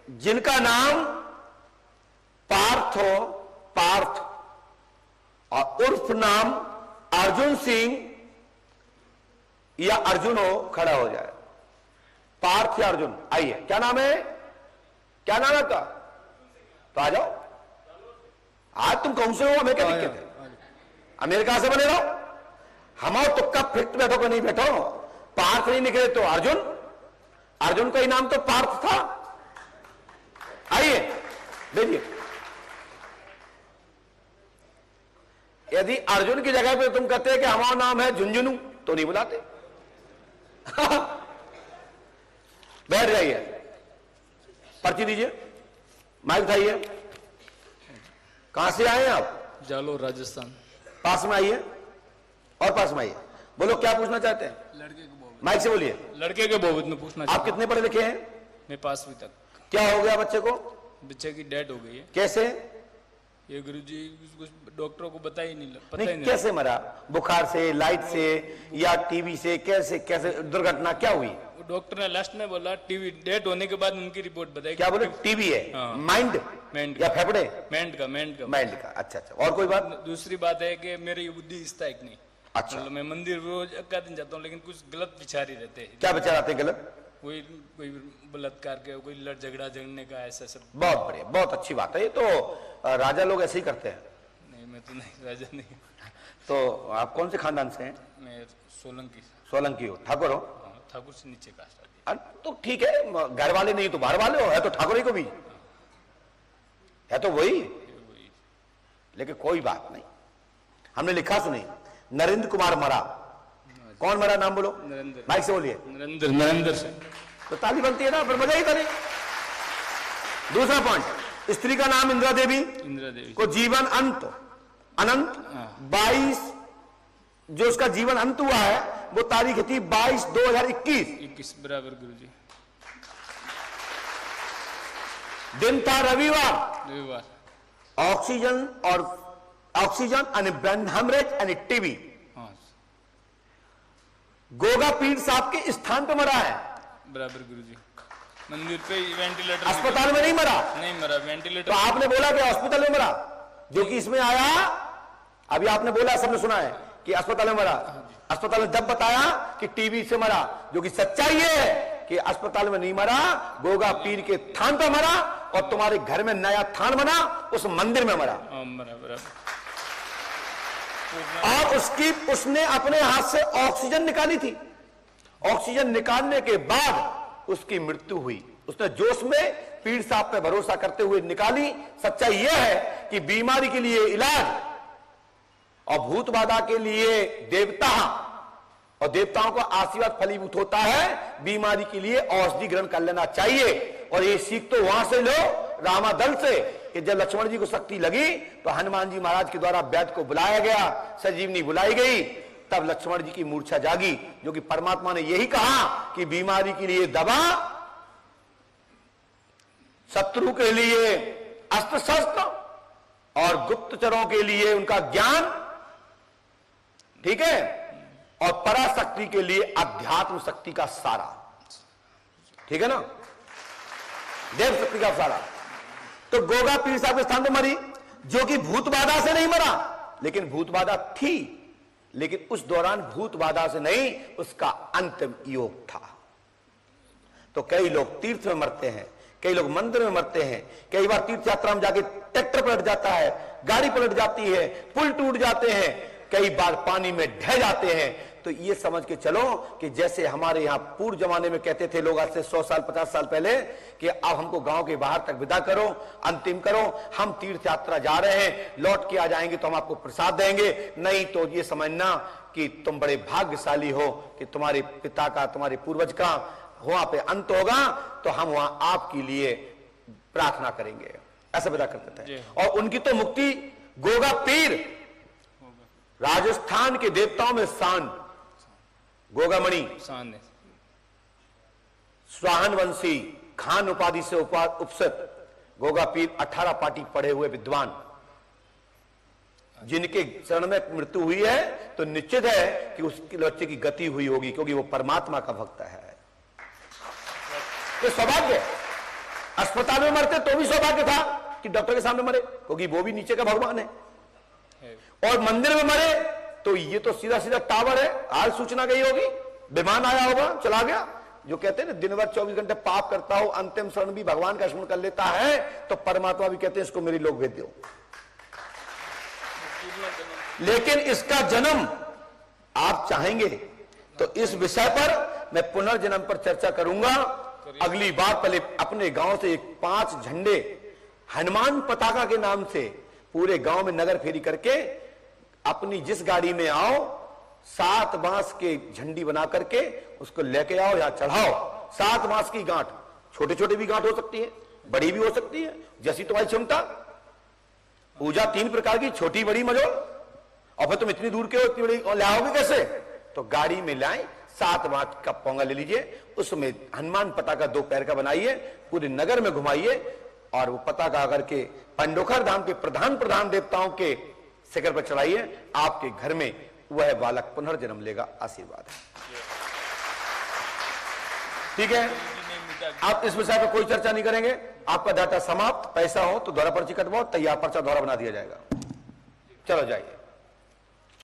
जिनका नाम पार्थ हो, पार्थ, और उर्फ नाम अर्जुन सिंह या अर्जुन हो, खड़ा हो जाए। पार्थ या अर्जुन, आइए। क्या नाम है, क्या नाम है आपका? तो आ जाओ। आज तुम कौन से हो, हमें क्या दिक्कत है? अमेरिका से बने रहो, हम तुक्का फिट बैठो को नहीं बैठो। पार्थ नहीं निकले तो अर्जुन, अर्जुन का ही नाम तो पार्थ था। आइए देखिए, यदि अर्जुन की जगह पे तुम कहते हैं कि हमारा नाम है झुंझुनू, तो नहीं बुलाते। बैठ जाइए, पर्ची दीजिए, माइक उठाइए। कहां से आए हैं आप? जालोर, राजस्थान। पास में आइए, और पास में आइए। बोलो क्या पूछना चाहते हैं? लड़के के बोवित। माइक से बोलिए। लड़के के बोवित में पूछना। आप कितने पढ़े लिखे हैं? मैं 5वीं तक। क्या हो गया बच्चे को? बच्चे की डेथ हो गई है। कैसे? ये गुरुजी डॉक्टरों को पता ही नहीं, पता नहीं, ही नहीं। कैसे मरा? बुखार से, लाइट से, या टीवी से? कैसे कैसे दुर्घटना क्या हुई? डॉक्टर ने लास्ट में बोला टीवी, डेथ होने के बाद उनकी रिपोर्ट बताई। क्या बोले? टीवी है? हाँ। माइंड माइंड या फेफड़े? माइंड का माइंड का। अच्छा अच्छा, और कोई बात? दूसरी बात है कि मेरी बुद्धि स्थायिक नहीं। अच्छा, मतलब मैं मंदिर रोज का दिन जाता हूँ, लेकिन कुछ गलत विचार ही रहते हैं। क्या विचार आते हैं गलत? कोई कोई बलात्कार के, कोई लड़ झगड़ा झगड़ने का, ऐसा सब। बहुत बढ़िया, बहुत अच्छी बात है। ये तो राजा लोग ऐसे ही करते हैं। नहीं, मैं तो नहीं, राजा नहीं। तो आप कौन से खानदान से हैं? मैं सोलंकी। सोलंकी हो, ठाकुर हो? ठाकुर से नीचे कास्ट। तो ठीक है, घर वाले नहीं तो बाहर वाले हो, है तो ठाकुर ही को भी है, तो वही। लेकिन कोई बात नहीं, हमने लिखा सुनी। नरेंद्र कुमार मरा। कौन मरा? नाम बोलो, नरेंद्र। माइक से बोलिए। नरेंद्र, नरेंद्र से। तो ताली बनती है ना, फिर मजा ही करे। दूसरा पॉइंट, स्त्री का नाम इंदिरा देवी। इंदिरा देवी को जीवन अंत अनंत 22, जो उसका जीवन अंत हुआ है वो तारीख थी 22/2021। बराबर गुरुजी। दिन था रविवार। रविवार। Oxygen and brain haemorrhage and TB. हाँ, गोगा पीर साहब के स्थान पे मरा है। बराबर गुरुजी। मंदिर पे वेंटिलेटर। अस्पताल में नहीं मरा। नहीं मरा, वेंटिलेटर। तो आपने बोला कि हॉस्पिटल में मरा, जो कि इसमें आया। अभी आपने बोला, सबने सुना है कि अस्पताल में मरा। अस्पताल में जब बताया कि टीबी से मरा, जो कि सच्चाई ये है कि अस्पताल में नहीं मरा, गोगा पीर के थान पे मरा, और तुम्हारे घर में नया थान बना, उस मंदिर में मरा। और उसने अपने हाथ से ऑक्सीजन निकाली थी। ऑक्सीजन निकालने के बाद उसकी मृत्यु हुई। उसने जोश में पीर साहब पे भरोसा करते हुए निकाली। सच्चाई यह है कि बीमारी के लिए इलाज और भूत बाधा के लिए देवता, और देवताओं का आशीर्वाद फलीभूत होता है। बीमारी के लिए औषधि ग्रहण कर लेना चाहिए। और ये सीख तो वहां से लो, रामादल से, कि जब लक्ष्मण जी को शक्ति लगी तो हनुमान जी महाराज के द्वारा वैद्य को बुलाया गया, संजीवनी बुलाई गई, तब लक्ष्मण जी की मूर्छा जागी। जो कि परमात्मा ने यही कहा कि बीमारी के लिए दवा, शत्रु के लिए अस्त्र शस्त्र, और गुप्तचरों के लिए उनका ज्ञान, ठीक है, और पराशक्ति के लिए अध्यात्म शक्ति का सारा। ठीक है ना, देव शक्ति का सारा। तो गोगा पीर साहब के स्थान पर मरी, जो कि भूत बाधा से नहीं मरा, लेकिन भूत बाधा थी, लेकिन उस दौरान भूत बाधा से नहीं, उसका अंतिम योग था। तो कई लोग तीर्थ में मरते हैं, कई लोग मंदिर में मरते हैं, कई बार तीर्थ यात्रा में जाके ट्रैक्टर पलट जाता है, गाड़ी पलट जाती है, पुल टूट जाते हैं, कई बार पानी में ढह जाते हैं। तो ये समझ के चलो कि जैसे हमारे यहाँ पूर्व जमाने में कहते थे लोग, आज से 100 साल 50 साल पहले, कि अब हमको गांव के बाहर तक विदा करो, अंतिम करो, हम तीर्थ यात्रा जा रहे हैं, लौट के आ जाएंगे तो हम आपको प्रसाद देंगे। नहीं तो ये समझना कि तुम बड़े भाग्यशाली हो कि तुम्हारे पिता का, तुम्हारे पूर्वज का वहां पे अंत होगा, तो हम वहां आपके लिए प्रार्थना करेंगे। ऐसा विदा करते थे। और उनकी तो मुक्ति गोगा पीर, राजस्थान के देवताओं में शान, गोगामणि, स्वाहन वंशी, खान उपाधि से उपसत गोगा पीर 18 पाटी पढ़े हुए विद्वान, जिनके चरण में मृत्यु हुई है, तो निश्चित है कि उसके बच्चे की गति हुई होगी, क्योंकि वो परमात्मा का भक्त है। ये सौभाग्य। अस्पताल में मरते तो भी सौभाग्य था कि डॉक्टर के सामने मरे, क्योंकि वो भी नीचे का भगवान है। और मंदिर में मरे तो ये तो सीधा सीधा टावर है, आज सूचना गई होगी, विमान आया होगा, चला गया। जो कहते हैं ना दिन भर 24 घंटे पाप करता हो, अंतिम क्षण भी भगवान का स्मरण कर लेता है, तो परमात्मा भी कहते हैं इसको मेरी लोग भेज दो। लेकिन इसका जन्म आप चाहेंगे तो इस विषय पर मैं पुनर्जन्म पर चर्चा करूंगा अगली बार। पहले अपने गांव से 5 झंडे हनुमान पताका के नाम से पूरे गांव में नगर फेरी करके अपनी जिस गाड़ी में आओ 7 बांस के झंडी बना करके उसको लेके आओ, यहां चढ़ाओ। 7 बांस की गांठ, छोटे छोटे भी गांठ हो सकती है, बड़ी भी हो सकती है, जैसी तुम्हारी क्षमता। पूजा 3 प्रकार की, छोटी बड़ी मझोल। और फिर तुम इतनी दूर के हो, इतनी बड़ी लाओगे कैसे? तो गाड़ी में लाए, 7 बांस का पोंगा ले लीजिए, उसमें हनुमान पताका 2 पैर का बनाइए, पूरे नगर में घुमाइए और वो पताका आकर के पंडोखर धाम के प्रधान देवताओं के शिखर पर चढ़ाइए। आपके घर में वह बालक पुनर्जन्म लेगा। आशीर्वाद है। ठीक है, आप इस विषय पर कोई चर्चा नहीं करेंगे। आपका डाटा समाप्त। पैसा हो तो दोहरा पर्ची कटवाओ, तैयार पर्चा दोहरा बना दिया जाएगा। चलो जाइए।